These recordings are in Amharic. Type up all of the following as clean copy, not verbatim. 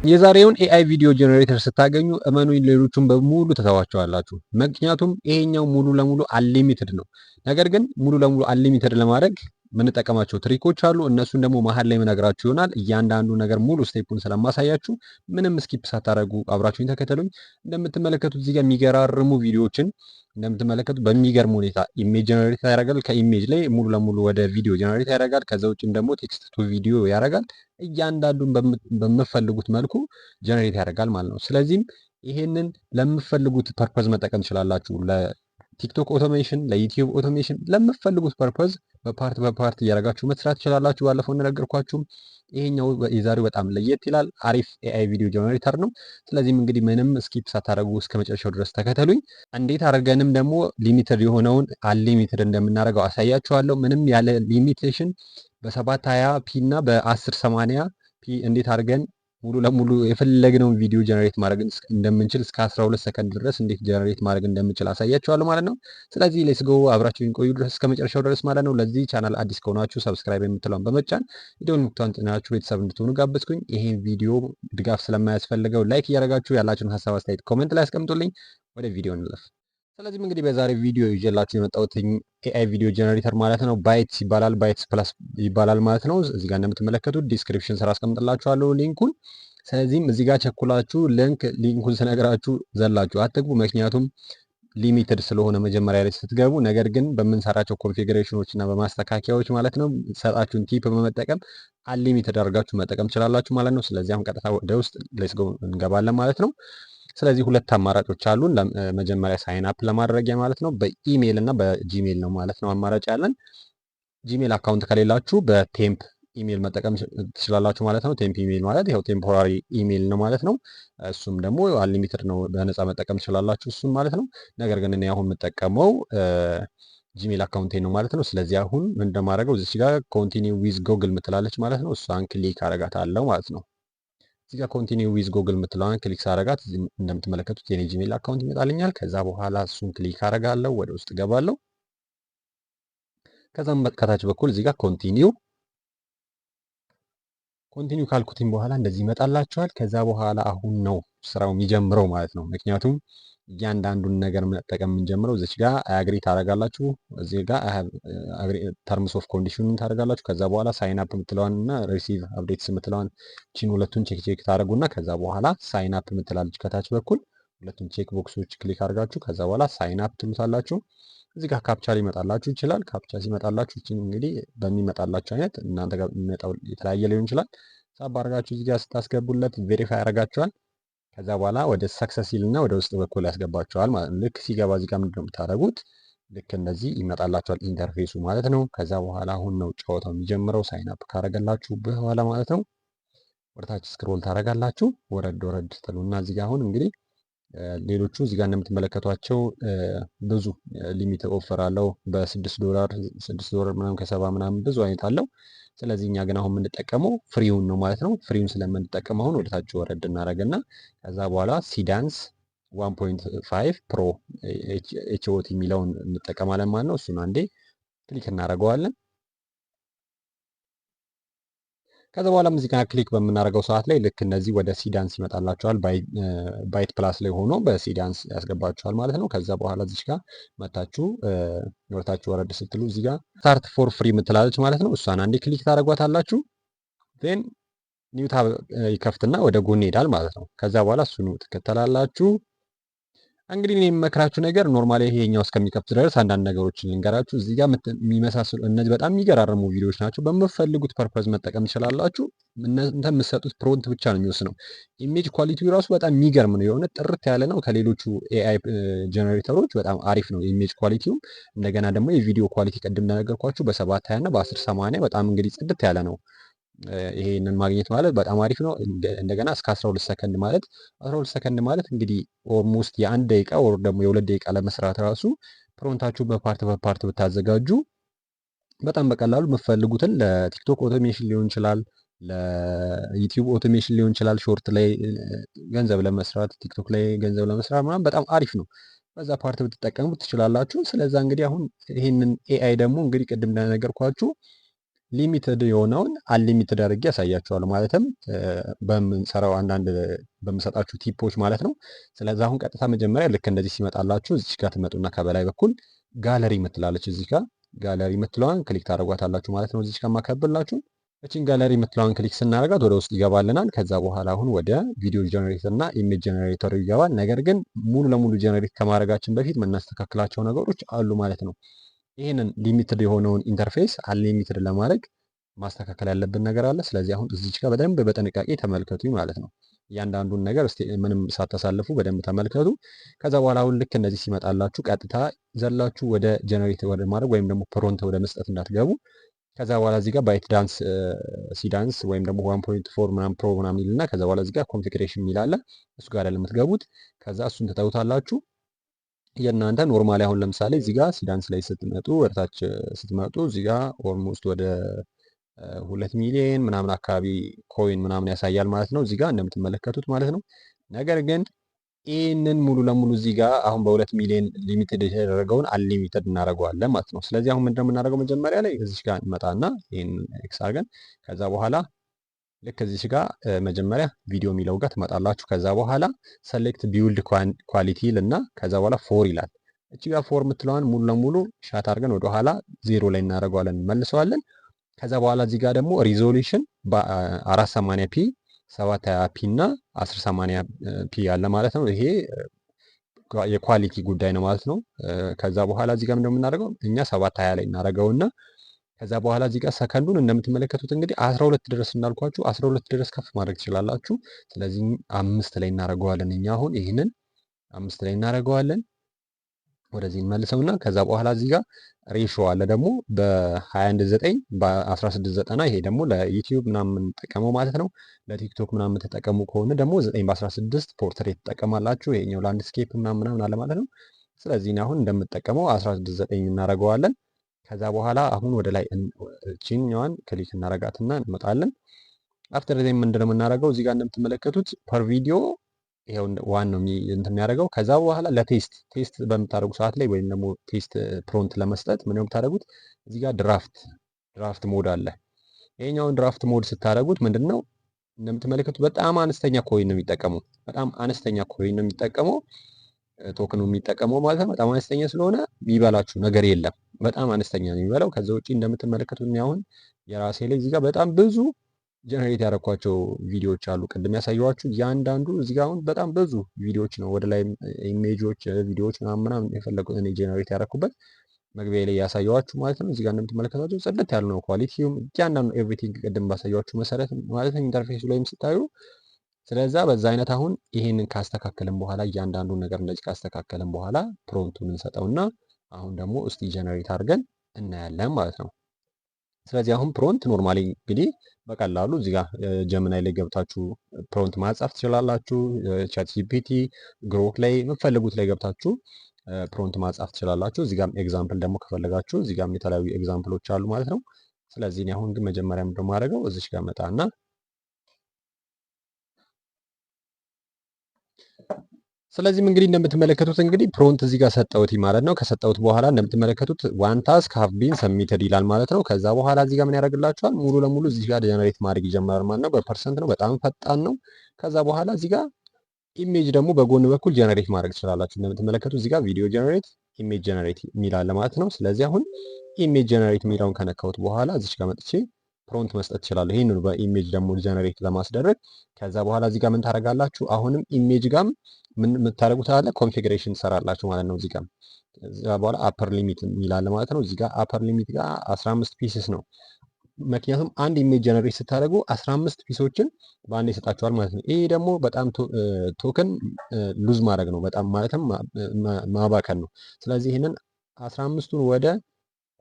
የዛሬውን ኤአይ ቪዲዮ ጀነሬተር ስታገኙ እመኑኝ ሌሎቹን በሙሉ ተተዋቸዋላችሁ። ምክንያቱም ይሄኛው ሙሉ ለሙሉ አንሊሚትድ ነው። ነገር ግን ሙሉ ለሙሉ አንሊሚትድ ለማድረግ የምንጠቀማቸው ትሪኮች አሉ። እነሱን ደግሞ መሀል ላይ የምነግራችሁ ይሆናል። እያንዳንዱ ነገር ሙሉ ስቴፑን ስለማሳያችሁ ምንም ስኪፕ ሳታደርጉ አብራችሁኝ ተከተሉኝ። እንደምትመለከቱት እዚህ ጋር የሚገራርሙ ቪዲዮዎችን እንደምትመለከቱት በሚገርም ሁኔታ ኢሜጅ ጀነሬት ያደርጋል። ከኢሜጅ ላይ ሙሉ ለሙሉ ወደ ቪዲዮ ጀነሬት ያደርጋል። ከዛ ውጭም ደግሞ ቴክስት ቱ ቪዲዮ ያደርጋል። እያንዳንዱን በምፈልጉት መልኩ ጀነሬት ያደርጋል ማለት ነው። ስለዚህም ይሄንን ለምፈልጉት ፐርፐዝ መጠቀም ትችላላችሁ። ለቲክቶክ ኦቶሜሽን፣ ለዩቲዩብ ኦቶሜሽን፣ ለምፈልጉት ፐርፐዝ በፓርት እያደረጋችሁ መስራት ትችላላችሁ። ባለፈው እንደነገርኳችሁም ይሄኛው የዛሬው በጣም ለየት ይላል። አሪፍ ኤአይ ቪዲዮ ጀነሬተር ነው። ስለዚህም እንግዲህ ምንም ስኪፕ ሳታደርጉ እስከ መጨረሻው ድረስ ተከተሉኝ። እንዴት አድርገንም ደግሞ ሊሚትድ የሆነውን አንሊሚትድ እንደምናደርገው አሳያችኋለሁ። ምንም ያለ ሊሚቴሽን በ720 ፒ እና በ1080 ፒ እንዴት አድርገን ሙሉ ለሙሉ የፈለግነውን ቪዲዮ ጀነሬት ማድረግ እንደምንችል እስከ 12 ሰከንድ ድረስ እንዴት ጀነሬት ማድረግ እንደምንችል አሳያችኋለሁ ማለት ነው። ስለዚህ ሌትስ ጎ አብራችሁን ቆዩ ድረስ እስከ መጨረሻው ድረስ ማለት ነው። ለዚህ ቻናል አዲስ ከሆናችሁ ሰብስክራይብ የምትለውን በመጫን የደወል ምልክቱን ጭናችሁ ቤተሰብ እንድትሆኑ ጋበዝኩኝ። ይሄን ቪዲዮ ድጋፍ ስለማያስፈልገው ላይክ እያደረጋችሁ ያላችሁን ሀሳብ አስተያየት ኮሜንት ላይ አስቀምጡልኝ። ወደ ቪዲዮ እንለፍ። ስለዚህም እንግዲህ በዛሬ ቪዲዮ ይዤላችሁ የመጣሁት ኤአይ ቪዲዮ ጀነሬተር ማለት ነው ባይትስ ይባላል። ባይትስ ፕላስ ይባላል ማለት ነው። እዚህ ጋር እንደምትመለከቱት ዲስክሪፕሽን ስራ አስቀምጥላችኋለሁ ሊንኩን። ስለዚህም እዚህ ጋር ቸኩላችሁ ሊንኩን ስነግራችሁ ዘላችሁ አትግቡ። ምክንያቱም ሊሚትድ ስለሆነ መጀመሪያ ላይ ስትገቡ፣ ነገር ግን በምንሰራቸው ኮንፊግሬሽኖች እና በማስተካከያዎች ማለት ነው ሰጣችሁን ቲፕ በመጠቀም አንሊሚትድ አድርጋችሁ መጠቀም ትችላላችሁ ማለት ነው። ስለዚህ አሁን ቀጥታ ወደ ውስጥ ሌትስ ጎ እንገባለን ማለት ነው። ስለዚህ ሁለት አማራጮች አሉን። መጀመሪያ ሳይን አፕ ለማድረጊያ ማለት ነው በኢሜይል እና በጂሜል ነው ማለት ነው አማራጭ ያለን። ጂሜል አካውንት ከሌላችሁ በቴምፕ ኢሜይል መጠቀም ትችላላችሁ ማለት ነው። ቴምፕ ኢሜይል ማለት ይኸው ቴምፖራሪ ኢሜይል ነው ማለት ነው። እሱም ደግሞ አንሊሚትድ ነው፣ በነፃ መጠቀም ትችላላችሁ እሱም ማለት ነው። ነገር ግን እኔ አሁን የምጠቀመው ጂሜል አካውንቴ ነው ማለት ነው። ስለዚህ አሁን ምን እንደማደርገው እዚች ጋር ኮንቲኒው ዊዝ ጎግል ምትላለች ማለት ነው። እሷን ክሊክ አረጋታለሁ ማለት ነው። እዚህ ጋር ኮንቲኒው ዊዝ ጎግል ምትለዋን ክሊክ ሳረጋት እንደምትመለከቱት የኔ ጂሜል አካውንት ይመጣልኛል። ከዛ በኋላ እሱን ክሊክ አረጋለሁ፣ ወደ ውስጥ ገባለሁ። ከዛም ከታች በኩል እዚህ ጋር ኮንቲኒው ካልኩትኝ በኋላ እንደዚህ ይመጣላችኋል። ከዛ በኋላ አሁን ነው ስራው የሚጀምረው ማለት ነው። ምክንያቱም እያንዳንዱን ነገር መጠቀም የምንጀምረው እዚች ጋር አግሪ ታደርጋላችሁ። እዚህ ጋር ተርምስ ኦፍ ኮንዲሽኑን ታደርጋላችሁ። ከዛ በኋላ ሳይን አፕ የምትለዋን እና ሪሲቭ አፕዴትስ የምትለዋን ቺን ሁለቱን ቼክ ታደርጉና ከዛ በኋላ ሳይን አፕ የምትላለች ከታች በኩል ሁለቱን ቼክ ቦክሶች ክሊክ አድርጋችሁ ከዛ በኋላ ሳይን አፕ ትሉታላችሁ። እዚህ ጋር ካፕቻ ሊመጣላችሁ ይችላል። ካፕቻ ሲመጣላችሁ ቺን እንግዲህ በሚመጣላችሁ አይነት እናንተ ጋር የሚመጣው የተለያየ ሊሆን ይችላል። ሳብ አድርጋችሁ እዚህ ጋር ስታስገቡለት ቬሪፋይ ያደርጋችኋል። ከዛ በኋላ ወደ ሰክሰስ እና ወደ ውስጥ በኩል ያስገባቸዋል ማለት ነው። ልክ ሲገባ እዚህ ጋር ምንድነው የምታደርጉት? ልክ እንደዚህ ይመጣላችኋል ኢንተርፌሱ ማለት ነው። ከዛ በኋላ አሁን ነው ጨዋታው የሚጀምረው። ሳይን አፕ ካረገላችሁ በኋላ ማለት ነው ወደታች ስክሮል ታረጋላችሁ። ወረድ ትሉና እዚህ ጋር አሁን እንግዲህ ሌሎቹ እዚህ ጋር እንደምትመለከቷቸው ብዙ ሊሚት ኦፈር አለው። $6 ምናምን ከ70 ምናምን ብዙ አይነት አለው። ስለዚህ እኛ ግን አሁን የምንጠቀመው ፍሪውን ነው ማለት ነው። ፍሪውን ስለምንጠቀም አሁን ወደታች ወረድ እናደርግና ከዛ በኋላ ሲዳንስ 1.5 ፕሮ ኤችኦቲ የሚለውን እንጠቀማለን ማለት ነው። እሱን አንዴ ክሊክ እናደርገዋለን። ከዛ በኋላ ሙዚቃ ክሊክ በምናደርገው ሰዓት ላይ ልክ እነዚህ ወደ ሲዳንስ ይመጣላችኋል። ባይት ፕላስ ላይ ሆኖ በሲዳንስ ያስገባችኋል ማለት ነው። ከዛ በኋላ እዚች ጋር መታችሁ ወርታችሁ ወረድ ስትሉ እዚህ ጋር ስታርት ፎር ፍሪ የምትላለች ማለት ነው። እሷን አንዴ ክሊክ ታደርጓታላችሁ። ዜን ኒው ታብ ይከፍትና ወደ ጎን ይሄዳል ማለት ነው። ከዛ በኋላ እሱን ትከተላላችሁ። እንግዲህ እኔ የምመክራችሁ ነገር ኖርማሊ ይሄኛው እስከሚከፍት ድረስ አንዳንድ ነገሮችን ልንገራችሁ። እዚህ ጋር የሚመሳሰሉ እነዚህ በጣም የሚገራርሙ ቪዲዮዎች ናቸው። በምትፈልጉት ፐርፐዝ መጠቀም ትችላላችሁ። እናንተ የምትሰጡት ፕሮንት ብቻ ነው የሚወስነው። ኢሜጅ ኳሊቲው ራሱ በጣም የሚገርም ነው። የሆነ ጥርት ያለ ነው። ከሌሎቹ ኤአይ ጀነሬተሮች በጣም አሪፍ ነው ኢሜጅ ኳሊቲው። እንደገና ደግሞ የቪዲዮ ኳሊቲ ቅድም እንደነገርኳችሁ በ720 እና በ1080 በጣም እንግዲህ ጽድት ያለ ነው። ይሄንን ማግኘት ማለት በጣም አሪፍ ነው። እንደገና እስከ 12 ሰከንድ ማለት 12 ሰከንድ ማለት እንግዲህ ኦልሞስት የ1 ደቂቃ ወር ደግሞ የ2 ደቂቃ ለመስራት ራሱ ፕሮንታችሁ በፓርት ብታዘጋጁ በጣም በቀላሉ የምትፈልጉትን ለቲክቶክ ኦቶሜሽን ሊሆን ይችላል፣ ለዩቲዩብ ኦቶሜሽን ሊሆን ይችላል። ሾርት ላይ ገንዘብ ለመስራት፣ ቲክቶክ ላይ ገንዘብ ለመስራት ምናምን በጣም አሪፍ ነው። በዛ ፓርት ብትጠቀሙ ትችላላችሁ። ስለዛ እንግዲህ አሁን ይሄንን ኤአይ ደግሞ እንግዲህ ቅድም እንደነገርኳችሁ ሊሚትድ የሆነውን አንሊሚትድ አድርጌ ያሳያችኋለሁ። ማለትም በምንሰራው አንዳንድ በምሰጣችሁ ቲፖች ማለት ነው። ስለዚህ አሁን ቀጥታ መጀመሪያ ልክ እንደዚህ ሲመጣላችሁ እዚህ ጋር ትመጡና ከበላይ በኩል ጋለሪ የምትላለች እዚህ ጋር ጋለሪ የምትለዋን ክሊክ ታደርጓታላችሁ ማለት ነው። እዚህ ጋር ማከብላችሁ እቺን ጋለሪ የምትለዋን ክሊክ ስናደርጋት ወደ ውስጥ ይገባልናል። ከዛ በኋላ አሁን ወደ ቪዲዮ ጀነሬተር እና ኢሜጅ ጀነሬተሩ ይገባል። ነገር ግን ሙሉ ለሙሉ ጀነሬት ከማድረጋችን በፊት የምናስተካክላቸው ነገሮች አሉ ማለት ነው። ይህንን ሊሚትድ የሆነውን ኢንተርፌስ አንሊሚትድ ለማድረግ ማስተካከል ያለብን ነገር አለ። ስለዚህ አሁን እዚች ጋር በደንብ በጥንቃቄ ተመልከቱ ማለት ነው። እያንዳንዱን ነገር ምንም ሳታሳልፉ በደንብ ተመልከቱ። ከዛ በኋላ አሁን ልክ እንደዚህ ሲመጣላችሁ ቀጥታ ዘላችሁ ወደ ጀነሬት ወደ ማድረግ ወይም ደግሞ ፕሮንት ወደ መስጠት እንዳትገቡ። ከዛ በኋላ እዚህ ጋር ባይት ዳንስ ሲዳንስ ወይም ደግሞ 1.4 ምናምን ፕሮ ምናምን ይልና ከዛ በኋላ እዚህ ጋር ኮንፊግሬሽን የሚል አለ። እሱ ጋር አይደለም የምትገቡት። ከዛ እሱን ትተውታላችሁ። የእናንተ ኖርማሊ አሁን ለምሳሌ እዚህ ጋር ሲዳንስ ላይ ስትመጡ ወደታች ስትመጡ እዚህ ጋር ኦልሞስት ወደ 2 ሚሊዮን ምናምን አካባቢ ኮይን ምናምን ያሳያል ማለት ነው፣ እዚህ ጋር እንደምትመለከቱት ማለት ነው። ነገር ግን ይህንን ሙሉ ለሙሉ እዚህ ጋር አሁን በ2 ሚሊዮን ሊሚትድ የተደረገውን አንሊሚትድ እናደርገዋለን ማለት ነው። ስለዚህ አሁን ምንድነው የምናደርገው? መጀመሪያ ላይ እዚህ ጋር እንመጣና ይህን ኤክስ አድርገን ከዛ በኋላ ልክ እዚህ ጋር መጀመሪያ ቪዲዮ የሚለው ጋር ትመጣላችሁ። ከዛ በኋላ ሰሌክት ቢውልድ ኳሊቲ ልና ከዛ በኋላ ፎር ይላል። እቺ ጋር ፎር የምትለዋን ሙሉ ለሙሉ ሻት አድርገን ወደ ኋላ 0 ላይ እናደርገዋለን፣ እንመልሰዋለን። ከዛ በኋላ እዚህ ጋር ደግሞ ሪዞሉሽን በ480 ፒ 720 ፒ እና 1080 ፒ ያለ ማለት ነው። ይሄ የኳሊቲ ጉዳይ ነው ማለት ነው። ከዛ በኋላ እዚህ ጋር እንደምናደርገው እኛ 720 ላይ እናደርገውና ከዛ በኋላ እዚህ ጋር ሰከንዱን እንደምትመለከቱት እንግዲህ 12 ድረስ እንዳልኳችሁ 12 ድረስ ከፍ ማድረግ ትችላላችሁ። ስለዚህ 5 ላይ እናደርገዋለን። እኛ አሁን ይህንን 5 ላይ እናደርገዋለን። ወደዚህ እንመልሰውና ከዛ በኋላ እዚህ ጋር ሬሾ አለ ደግሞ በ21:9 በ16:90 ይሄ ደግሞ ለዩቲዩብ ምናምን የምንጠቀመው ማለት ነው። ለቲክቶክ ምናምን የምትጠቀሙ ከሆነ ደግሞ 9:16 ፖርትሬት ትጠቀማላችሁ። ይሄኛው ላንድስኬፕ ምናምን አለ ማለት ነው። ስለዚህ አሁን እንደምትጠቀመው 16:9 እናደርገዋለን። ከዛ በኋላ አሁን ወደ ላይ እቺኛዋን ክሊክ እናረጋትና እንመጣለን። አፍተር ዜም ምንድነው የምናደርገው? እዚህ ጋር እንደምትመለከቱት ፐር ቪዲዮ ይሄው ዋን ነው እንትን የሚያደርገው። ከዛ በኋላ ቴስት በምታደርጉ ሰዓት ላይ ወይም ደግሞ ቴስት ፕሮንት ለመስጠት ምን ነው የምታደርጉት? እዚህ ጋር ድራፍት ሞድ አለ። ይሄኛውን ድራፍት ሞድ ስታደርጉት ምንድነው እንደምትመለከቱት በጣም አነስተኛ ኮይን ነው የሚጠቀመው። በጣም አነስተኛ ኮይን ነው የሚጠቀመው ቶክኑ የሚጠቀመው ማለት ነው። በጣም አነስተኛ ስለሆነ የሚበላችሁ ነገር የለም። በጣም አነስተኛ ነው የሚበላው። ከዛ ውጪ እንደምትመለከቱት አሁን የራሴ ላይ እዚህ ጋር በጣም ብዙ ጀነሬት ያደረኳቸው ቪዲዮዎች አሉ። ቅድም ያሳየኋችሁ እያንዳንዱ እዚህ ጋር አሁን በጣም ብዙ ቪዲዮዎች ነው ወደ ላይ ኢሜጆች፣ ቪዲዮዎች ምናምን የፈለጉት እኔ ጀነሬት ያደረኩበት መግቢያ ላይ ያሳየኋችሁ ማለት ነው። እዚህ ጋር እንደምትመለከቷቸው ጽድት ያሉ ነው ኳሊቲውም፣ እያንዳንዱ ኤቭሪቲንግ ቅድም ባሳየኋችሁ መሰረት ማለት ነው ኢንተርፌሱ ላይም ስታዩ። ስለዛ በዛ አይነት አሁን ይሄንን ካስተካከልን በኋላ እያንዳንዱን ነገር እንደዚህ ካስተካከልን በኋላ ፕሮምፕቱን እንሰጠውና አሁን ደግሞ እስቲ ጀነሬት አድርገን እናያለን ማለት ነው። ስለዚህ አሁን ፕሮንት ኖርማሊ እንግዲህ በቀላሉ እዚህ ጋር ጀሚናይ ላይ ገብታችሁ ፕሮንት ማጻፍ ትችላላችሁ። ቻት ጂፒቲ፣ ግሮክ ላይ የምትፈልጉት ላይ ገብታችሁ ፕሮንት ማጻፍ ትችላላችሁ። እዚህ ጋር ኤግዛምፕል ደግሞ ከፈለጋችሁ እዚህ ጋር የተለያዩ ኤግዛምፕሎች አሉ ማለት ነው። ስለዚህ እኔ አሁን ግን መጀመሪያ ምንድነው የማደርገው እዚች ጋር መጣና ስለዚህም እንግዲህ እንደምትመለከቱት እንግዲህ ፕሮንት እዚህ ጋር ሰጠውት ማለት ነው። ከሰጠውት በኋላ እንደምትመለከቱት ዋን ታስክ ሃቭ ቢን ሰብሚትድ ይላል ማለት ነው። ከዛ በኋላ እዚህ ጋር ምን ያደርግላችኋል? ሙሉ ለሙሉ እዚህ ጋር ጀነሬት ማድረግ ይጀምራል ማለት ነው። በፐርሰንት ነው፣ በጣም ፈጣን ነው። ከዛ በኋላ እዚህ ጋር ኢሜጅ ደግሞ በጎን በኩል ጀነሬት ማድረግ ትችላላችሁ። እንደምትመለከቱት እዚህ ጋር ቪዲዮ ጀነሬት፣ ኢሜጅ ጀነሬት የሚላል ማለት ነው። ስለዚህ አሁን ኢሜጅ ጀነሬት የሚለውን ከነካሁት በኋላ እዚች ጋር መጥቼ ፕሮንት መስጠት ይችላል። ይሄንን በኢሜጅ ደግሞ ጀነሬት ለማስደረግ ከዛ በኋላ እዚህ ጋር ምን ታደርጋላችሁ? አሁንም ኢሜጅ ጋር ምን የምታደርጉት አለ ኮንፊግሬሽን ትሰራላችሁ ማለት ነው። እዚህ ጋር እዛ በኋላ አፐር ሊሚት የሚላል ማለት ነው። እዚህ ጋር አፐር ሊሚት ጋር 15 ፒስስ ነው። ምክንያቱም አንድ ኢሜጅ ጀነሬት ስታደርጉ 15 ፒሶችን በአንድ ይሰጣችኋል ማለት ነው። ይሄ ደግሞ በጣም ቶክን ሉዝ ማድረግ ነው፣ በጣም ማለትም ማባከን ነው። ስለዚህ ይሄንን 15ቱን ወደ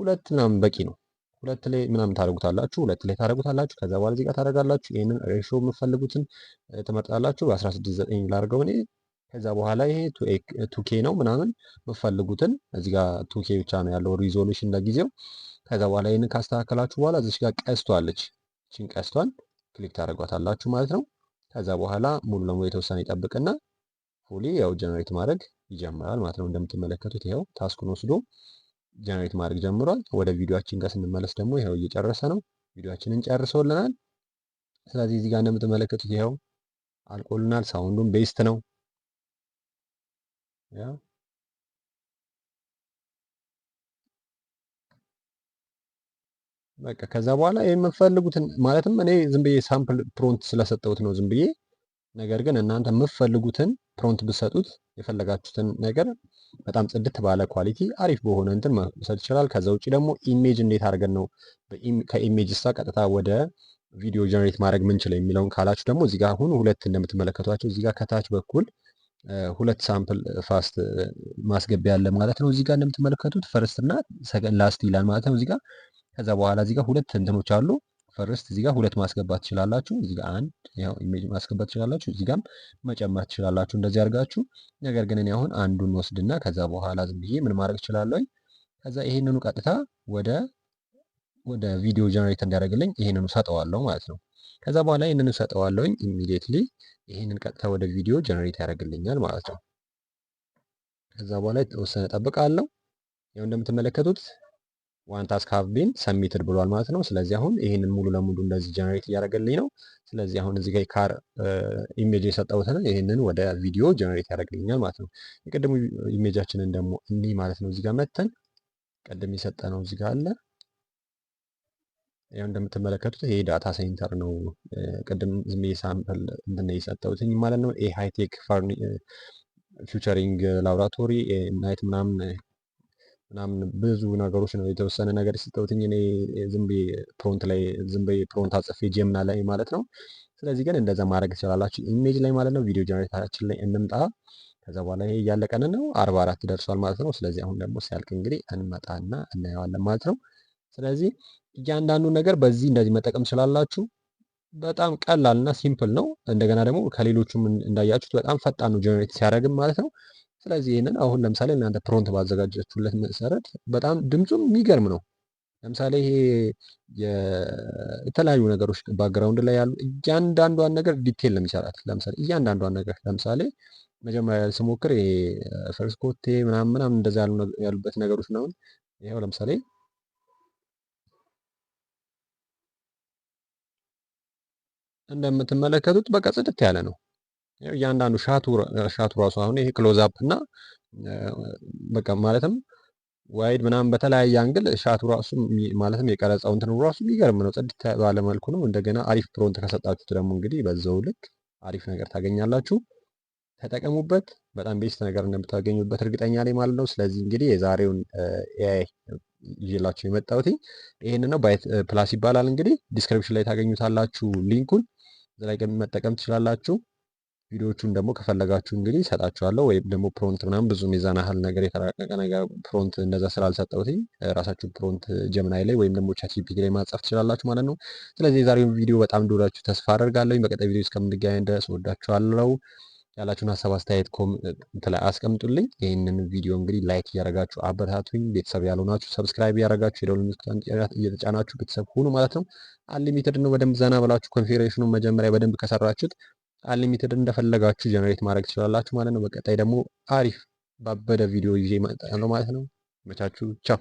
2 ምናምን በቂ ነው። 2 ላይ ምናምን ታደርጉታላችሁ፣ 2 ላይ ታደርጉታላችሁ። ከዛ በኋላ እዚህ ጋር ታደርጋላችሁ። ይሄንን ሬሾ የምትፈልጉትን ትመርጣላችሁ። በ16:9 ላድርገው እኔ። ከዛ በኋላ ይሄ 2K ነው ምናምን የምትፈልጉትን እዚህ ጋር 2K ብቻ ነው ያለው ሪዞሉሽን ለጊዜው። ከዛ በኋላ ይሄንን ካስተካከላችሁ በኋላ እዚህ ጋር ቀስቷለች፣ እቺን ቀስቷን ክሊክ ታደርጓታላችሁ ማለት ነው። ከዛ በኋላ ሙሉ ለሙሉ የተወሰነ ይጠብቅና ፉሊ ያው ጀነሬት ማድረግ ይጀምራል ማለት ነው። እንደምትመለከቱት ይሄው ታስኩን ወስዶ ጀነሬት ማድረግ ጀምሯል። ወደ ቪዲዮአችን ጋር ስንመለስ ደግሞ ይሄው እየጨረሰ ነው። ቪዲዮአችንን ጨርሶልናል። ስለዚህ እዚህ ጋር እንደምትመለከቱት ይኸው አልቆልናል። ሳውንዱም ቤስት ነው። ያው በቃ ከዛ በኋላ የምትፈልጉትን ማለትም እኔ ዝም ብዬ ሳምፕል ፕሮንት ስለሰጠሁት ነው ዝም ብዬ። ነገር ግን እናንተ የምትፈልጉትን ፕሮንት ብትሰጡት የፈለጋችሁትን ነገር በጣም ጽድት ባለ ኳሊቲ አሪፍ በሆነ እንትን መውሰድ ይችላል። ከዛ ውጭ ደግሞ ኢሜጅ እንዴት አድርገን ነው ከኢሜጅ ሳ ቀጥታ ወደ ቪዲዮ ጀነሬት ማድረግ ምንችለው የሚለውን ካላችሁ ደግሞ እዚህ ጋር አሁን ሁለት እንደምትመለከቷቸው እዚህ ጋር ከታች በኩል ሁለት ሳምፕል ፋስት ማስገቢያ ያለ ማለት ነው። እዚህ ጋር እንደምትመለከቱት ፈርስት እና ላስት ይላል ማለት ነው እዚህ ጋር። ከዛ በኋላ እዚህ ጋር ሁለት እንትኖች አሉ። ፈርስት እዚህ ጋር ሁለት ማስገባት ትችላላችሁ። እዚህ ጋር አንድ ያው ኢሜጅ ማስገባት ትችላላችሁ። እዚህ ጋርም መጨመር ትችላላችሁ እንደዚህ አድርጋችሁ። ነገር ግን እኔ አሁን አንዱን ወስድና ከዛ በኋላ ዝም ብዬ ምን ማድረግ እችላለሁ? ከዛ ይሄንኑ ቀጥታ ወደ ቪዲዮ ጀነሬት እንዲያደርግልኝ ይሄንኑ ሰጠዋለሁ ማለት ነው። ከዛ በኋላ ይሄንኑ ሰጠዋለሁኝ ኢሚዲየትሊ ይሄንን ቀጥታ ወደ ቪዲዮ ጀነሬት ያደርግልኛል ማለት ነው። ከዛ በኋላ የተወሰነ ጠብቃለሁ። ያው እንደምትመለከቱት ዋን ታስክ ሃቭ ቢን ሰሚትድ ብሏል ማለት ነው። ስለዚህ አሁን ይሄንን ሙሉ ለሙሉ እንደዚህ ጀነሬት እያደረገልኝ ነው። ስለዚህ አሁን እዚህ ጋር ካር ኢሜጅ የሰጠሁትን ይሄንን ወደ ቪዲዮ ጀነሬት ያደርግልኛል ማለት ነው። የቀደሙ ኢሜጃችንን ደግሞ እንዲህ ማለት ነው። እዚህ ጋር መተን ቀደም የሰጠ ነው እዚህ ጋር አለ። ያው እንደምትመለከቱት ይሄ ዳታ ሴንተር ነው። ቅድም ዝም ብዬ ሳምፕል እንትን የሰጠሁትኝ ማለት ነው። ኤ ሃይቴክ ፊውቸሪንግ ላቦራቶሪ ናይት ምናምን ብዙ ነገሮች ነው። የተወሰነ ነገር የሰጠሁትኝ እኔ ዝም ብዬ ፕሮንት አጽፌ ጀምና ላይ ማለት ነው። ስለዚህ ግን እንደዛ ማድረግ ትችላላችሁ ኢሜጅ ላይ ማለት ነው። ቪዲዮ ጀነሬተራችን ላይ እንምጣ። ከዛ በኋላ ይሄ እያለቀን ነው 44 ደርሷል ማለት ነው። ስለዚህ አሁን ደግሞ ሲያልቅ እንግዲህ እንመጣና እናየዋለን ማለት ነው። ስለዚህ እያንዳንዱ ነገር በዚህ እንደዚህ መጠቀም ትችላላችሁ። በጣም ቀላል እና ሲምፕል ነው። እንደገና ደግሞ ከሌሎቹም እንዳያችሁት በጣም ፈጣን ነው ጀነሬት ሲያደርግም ማለት ነው። ስለዚህ ይሄንን አሁን ለምሳሌ እናንተ ፕሮንት ባዘጋጃችሁለት መሰረት በጣም ድምፁም የሚገርም ነው። ለምሳሌ ይሄ የተለያዩ ነገሮች ባክግራውንድ ላይ ያሉ እያንዳንዷን ነገር ዲቴል ነው የሚሰራት። ለምሳሌ እያንዳንዷን ነገር ለምሳሌ መጀመሪያ ስሞክር ይሄ ፈርስት ኮቴ ምናምን እንደዛ ያሉበት ነገሮች ነው። ይሄው ለምሳሌ እንደምትመለከቱት በቃ ጽድት ያለ ነው። እያንዳንዱ ሻቱ ራሱ አሁን ይሄ ክሎዝ አፕ እና በቃ ማለትም ዋይድ ምናምን በተለያየ አንግል ሻቱ ራሱ ማለትም የቀረጻው እንትን ራሱ የሚገርም ነው። ጽድት ባለ መልኩ ነው። እንደገና አሪፍ ፕሮንት ከሰጣችሁት ደግሞ እንግዲህ በዛው ልክ አሪፍ ነገር ታገኛላችሁ። ተጠቀሙበት። በጣም ቤስት ነገር እንደምታገኙበት እርግጠኛ ነኝ ማለት ነው። ስለዚህ እንግዲህ የዛሬውን ኤአይ ይዤላችሁ የመጣሁት ይሄንን ነው። ባይት ፕላስ ይባላል። እንግዲህ ዲስክሪፕሽን ላይ ታገኙታላችሁ ሊንኩን፣ እዛ ላይ መጠቀም ትችላላችሁ። ቪዲዮዎቹን ደግሞ ከፈለጋችሁ እንግዲህ እሰጣችኋለሁ። ወይም ደግሞ ፕሮንት ምናምን ብዙም የዛን ያህል ነገር የተራቀቀ ነገር ፕሮንት እንደዛ ስላልሰጠሁት ራሳችሁ ፕሮንት ጀምናይ ላይ ወይም ደግሞ ቻት ጂፒቲ ላይ ማጻፍ ትችላላችሁ ማለት ነው። ስለዚህ የዛሬውን ቪዲዮ በጣም እንደወዳችሁ ተስፋ አደርጋለሁ። በቀጣይ ቪዲዮ እስከምንገናኝ ድረስ ወዳችኋለሁ። ያላችሁን ሀሳብ አስተያየት ኮሜንት ላይ አስቀምጡልኝ። ይህንን ቪዲዮ እንግዲህ ላይክ እያደረጋችሁ አበረታቱኝ። ቤተሰብ ያልሆናችሁ ሰብስክራይብ እያደረጋችሁ የደወል ምልክቱን እየተጫናችሁ ቤተሰብ ሁኑ ማለት ነው። አንሊሚትድ ነው። በደንብ ዘና ብላችሁ ኮንፊግሬሽኑን መጀመሪያ በደንብ ከሰራችሁት አንሊሚትድ እንደፈለጋችሁ ጀነሬት ማድረግ ትችላላችሁ ማለት ነው። በቀጣይ ደግሞ አሪፍ ባበደ ቪዲዮ ይዤ እመጣለሁ ማለት ነው። መቻችሁ ቻው።